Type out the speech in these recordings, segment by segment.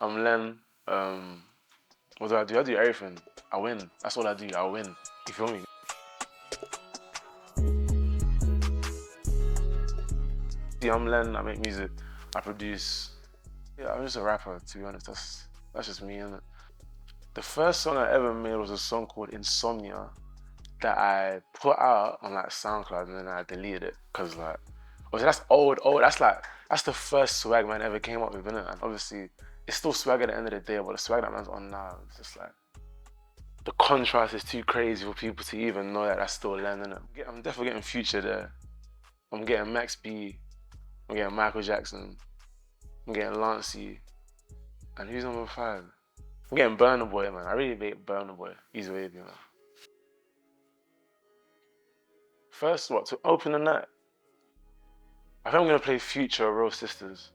I'm Len. What do? I do everything. I win. That's all I do. I win. You feel me? Yeah, I'm Len. I make music. I produce. Yeah, I'm just a rapper, to be honest. That's just me, innit? The first song I ever made was a song called Insomnia that I put out on like SoundCloud and then I deleted it because like, obviously that's old. That's the first swag man ever came up with, innit? And obviously it's still swag at the end of the day, but the swag that man's on now, it's just like, the contrast is too crazy for people to even know that that's still Len, innit? I'm definitely getting Future there. I'm getting Max B. I'm getting Michael Jackson. I'm getting Lancey. And who's number 5? I'm getting Burna Boy, man. I really rate Burna Boy. He's wavy, man. First, to open the night? I think I'm gonna play Future, Real Sisters.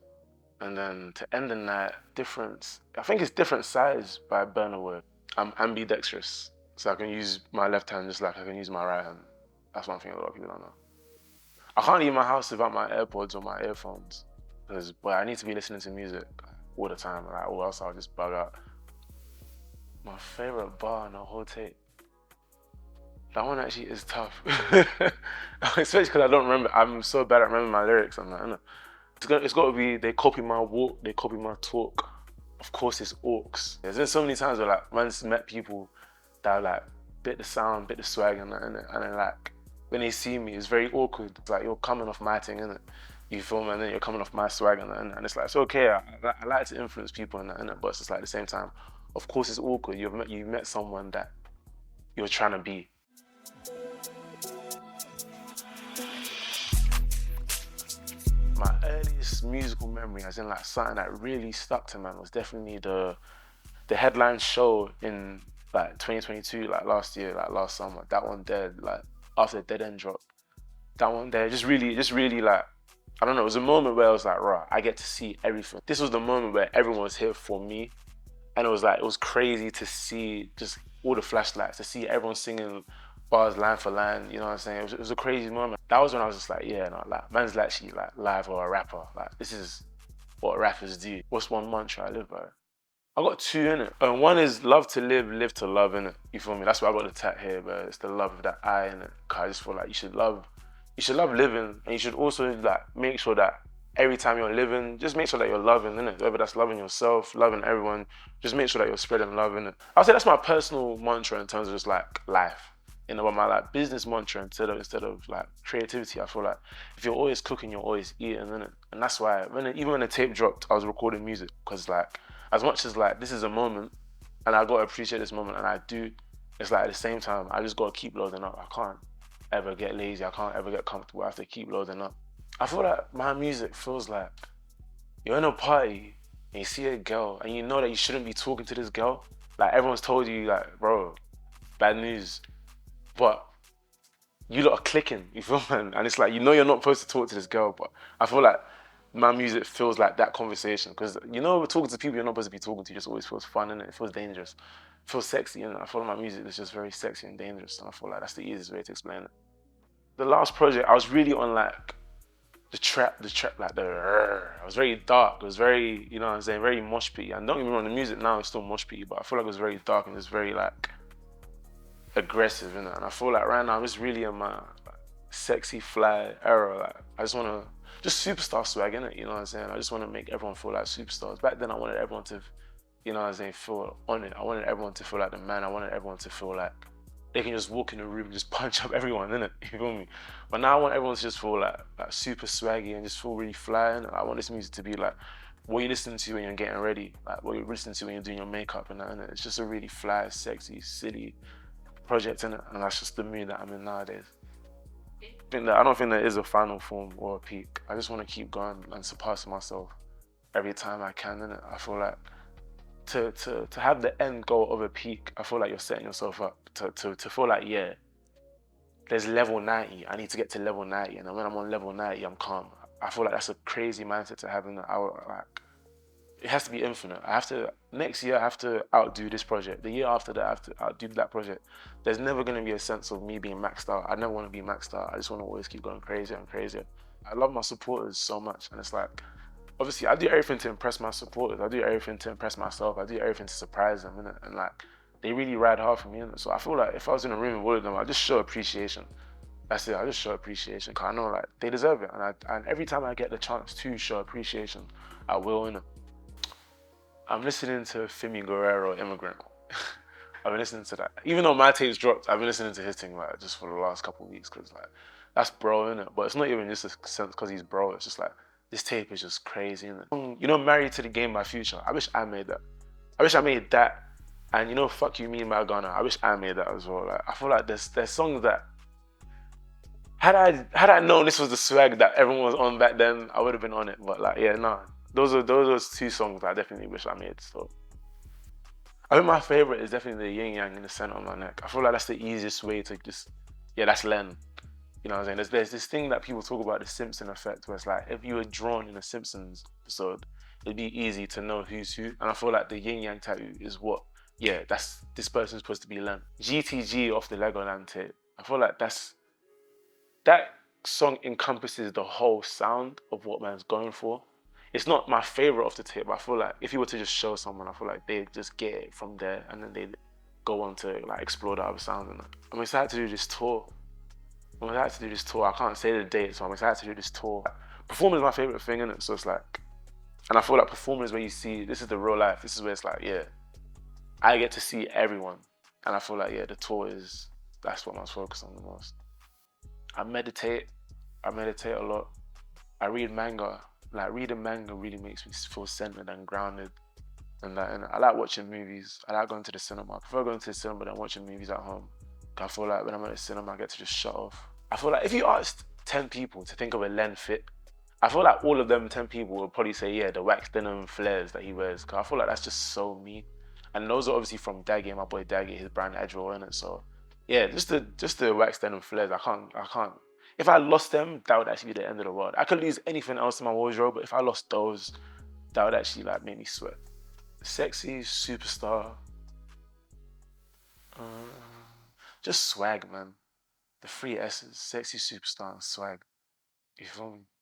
And then to end the night, I think it's Different Size by Burna Boy. I'm ambidextrous, so I can use my left hand just like I can use my right hand. That's one thing a lot of people don't know. I can't leave my house without my AirPods or my earphones, because I need to be listening to music all the time, like, or else I'll just bug out. My favorite bar in the whole tape. That one actually is tough, especially because I don't remember. I'm so bad at remembering my lyrics. I'm like, I know. It's got to be, they copy my walk, they copy my talk. Of course it's orcs. There's been so many times where like man's met people that like bit the sound, bit the swag and then like when they see me, it's very awkward. It's like you're coming off my thing, innit? You feel me? And then you're coming off my swag and it's like, it's okay. I like to influence people and that, but it's just like at the same time, of course it's awkward. You met someone that you're trying to be. My earliest musical memory, as in like something that really stuck to man, was definitely the headline show in like 2022, like last year, like last summer. That one there, like after the Dead End drop, that one there, just really like, I don't know, it was a moment where I was like, right, I get to see everything. This was the moment where everyone was here for me, and it was crazy to see just all the flashlights, to see everyone singing bars line for line, you know what I'm saying? It was a crazy moment. That was when I was just like, yeah, no, like man's actually like live or a rapper. Like this is what rappers do. What's one mantra I live by? I got 2 in it. One is love to live, live to love in it. You feel me? That's why I got the tat here, but it's the love of that I in it. Cause I just feel like you should love living, and you should also like make sure that every time you're living, just make sure that you're loving, innit? Whether that's loving yourself, loving everyone, just make sure that you're spreading love, innit? I'll say that's my personal mantra in terms of just like life. You know, my like business mantra instead of like creativity. I feel like if you're always cooking, you're always eating, innit? And that's why even when the tape dropped, I was recording music, because like as much as like this is a moment, and I gotta appreciate this moment, and I do, it's like at the same time I just gotta keep loading up. I can't ever get lazy. I can't ever get comfortable. I have to keep loading up. I feel like my music feels like you're in a party and you see a girl and you know that you shouldn't be talking to this girl. Like everyone's told you, like, bro, bad news. But you lot are clicking, you feel me? And it's like, you know you're not supposed to talk to this girl, but I feel like my music feels like that conversation. Because you know, talking to people you're not supposed to be talking to just always feels fun, and it feels dangerous. It feels sexy, and I feel like my music is just very sexy and dangerous, and I feel like that's the easiest way to explain it. The last project, I was really on like the trap, like I was very dark. It was very, you know what I'm saying, very mosh pitty. And don't get me wrong, the music now is still mosh pitty, but I feel like it was very dark and it's very like aggressive, you know. And I feel like right now I'm just really in my like, sexy fly era. Like I just wanna just superstar swag, innit? You know what I'm saying? I just wanna make everyone feel like superstars. Back then I wanted everyone to, you know what I'm saying, feel on it. I wanted everyone to feel like the man. I wanted everyone to feel like they can just walk in the room and just punch up everyone, innit? You feel me? But now I want everyone to just feel like super swaggy and just feel really fly. And I want this music to be like what you're listening to when you're getting ready, like what you're listening to when you're doing your makeup and that, innit? It's just a really fly, sexy, silly project, innit? And that's just the mood that I'm in nowadays. I don't think there is a final form or a peak. I just want to keep going and surpassing myself every time I can, innit? I feel like to have the end goal of a peak, I feel like you're setting yourself up to feel like, yeah, there's level 90, I need to get to level 90, and when I'm on level 90, I'm calm. I feel like that's a crazy mindset to have in it has to be infinite. Next year I have to outdo this project. The year after that I have to outdo that project. There's never gonna be a sense of me being maxed out. I never wanna be maxed out. I just wanna always keep going crazier and crazier. I love my supporters so much, and it's like, obviously I do everything to impress my supporters. I do everything to impress myself. I do everything to surprise them, innit? And like they really ride hard for me, innit? So I feel like if I was in a room with all of them, I just show appreciation. That's it. I just show appreciation because I know like they deserve it, and every time I get the chance to show appreciation, I will. Innit? I'm listening to Fimi Guerrero, Immigrant. I've been listening to that. Even though my tape's dropped, I've been listening to his thing like just for the last couple of weeks because like that's bro, innit? But it's not even just a sense because he's bro. It's just like this tape is just crazy, innit? You know, Married to the Game by Future. I wish I made that. I wish I made that. And you know, Fuck You Me by Ghana. I wish I made that as well. Like I feel like there's songs that had I known this was the swag that everyone was on back then, I would have been on it. But like yeah, no. Those two songs that I definitely wish I made. So I think my favorite is definitely the yin yang in the center of my neck. I feel like that's the easiest way to just, yeah, that's Len. You know what I'm saying? There's this thing that people talk about, the Simpson effect, where it's like if you were drawn in a Simpsons episode, it'd be easy to know who's who. And I feel like the yin yang tattoo is what, yeah, that's this person's supposed to be Len. GTG off the Legoland tape. I feel like that song encompasses the whole sound of what man's going for. It's not my favorite off the tape, but I feel like if you were to just show someone, I feel like they just get it from there and then they go on to like explore the other sounds. And I'm excited to do this tour. I can't say the date, so I'm excited to do this tour. Performing is my favorite thing, innit? So it's like, and I feel like performing is where you see this is the real life. This is where it's like, yeah, I get to see everyone, and I feel like yeah, the tour is that's what I'm focused on the most. I meditate. I meditate a lot. I read manga. Like reading manga really makes me feel centered and grounded. And I like watching movies. I like going to the cinema. I prefer going to the cinema than watching movies at home. I feel like when I'm at the cinema, I get to just shut off. I feel like if you asked 10 people to think of a Len fit, I feel like all of them 10 people would probably say, yeah, the wax denim flares that he wears. Cause I feel like that's just so me. And those are obviously from Daggy, my boy Daggy, his brand Edgewell in it. So yeah, just the wax denim flares. I can't. If I lost them, that would actually be the end of the world. I could lose anything else in my wardrobe, but if I lost those, that would actually like make me sweat. Sexy superstar. Uh, just swag, man. The three S's: sexy superstar and swag. You feel me?